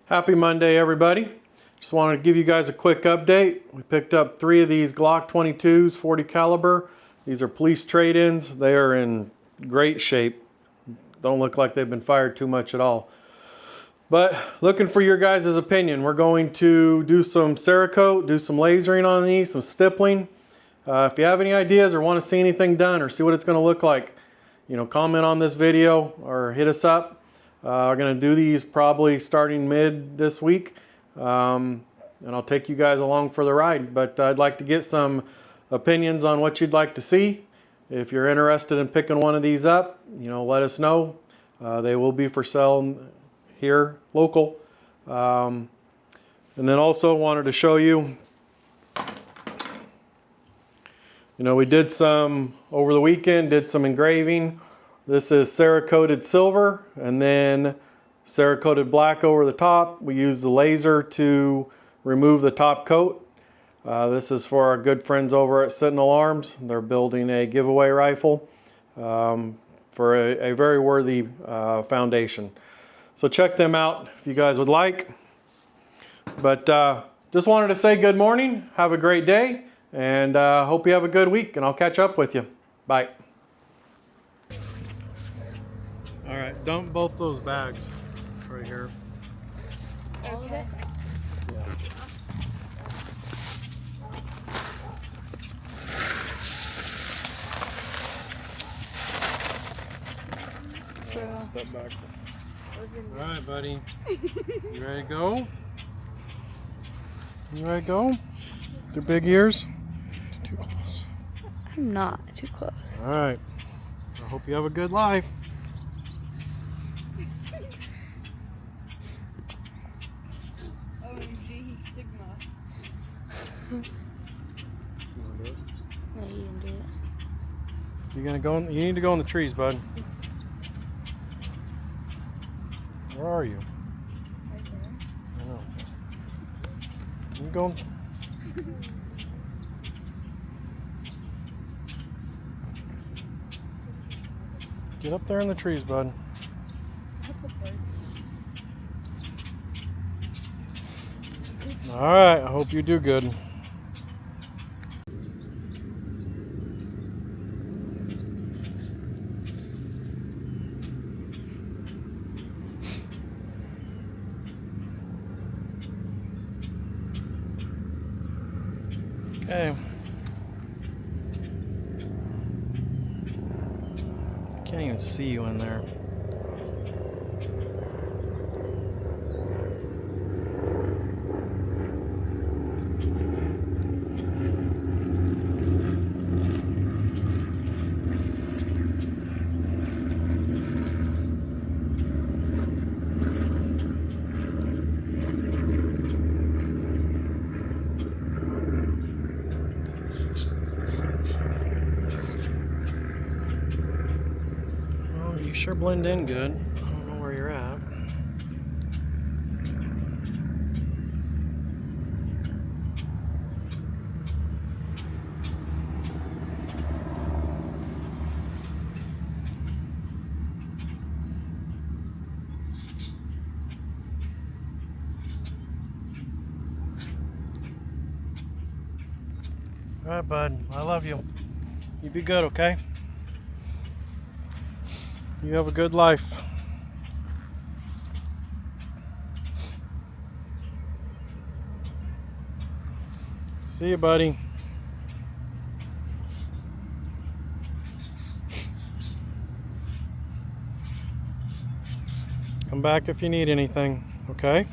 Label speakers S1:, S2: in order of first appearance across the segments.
S1: Happy Monday, everybody. Just wanted to give you guys a quick update. We picked up 3 of these Glock 22s, 40 caliber. These are police trade-ins. They are in great shape. Don't look like they've been fired too much at all. But looking for your guys' opinion. We're going to do some Cerakote, do some lasering on these, some stippling. If you have any ideas or want to see anything done or see what it's going to look like, comment on this video or hit us up. We're going to do these probably starting mid this week. And I'll take you guys along for the ride. But I'd like to get some opinions on what you'd like to see. If you're interested in picking one of these up, let us know. They will be for sale here, local. And then also wanted to show you, we did some, over the weekend, did some engraving. This is Cerakoted silver and then Cerakoted black over the top. We use the laser to remove the top coat. This is for our good friends over at Sentinel Arms. They're building a giveaway rifle for a very worthy foundation. So check them out if you guys would like. But just wanted to say good morning, have a great day, and hope you have a good week, and I'll catch up with you. Bye. All right, dump both those bags right here.
S2: All of it?
S1: Yeah. Step back. All right, buddy. You ready to go? You ready to go? With your big ears? Too close.
S2: I'm not too close.
S1: All right. I hope you have a good life.
S2: OMG, Sigma. No, you didn't do it.
S1: You gonna go? You need to go in the trees, bud. Where are you?
S2: Right there.
S1: I know. You go. Get up there in the trees, bud. All right. I hope you do good. Okay. Can't even see you in there. You sure blend in good. I don't know where you're at. All right, bud. I love you. You be good, okay? You have a good life. See you, buddy. Come back if you need anything, okay?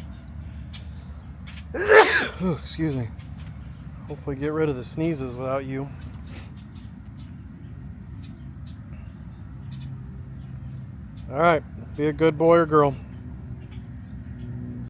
S1: Oh, excuse me. Hopefully get rid of the sneezes without you. All right, be a good boy or girl.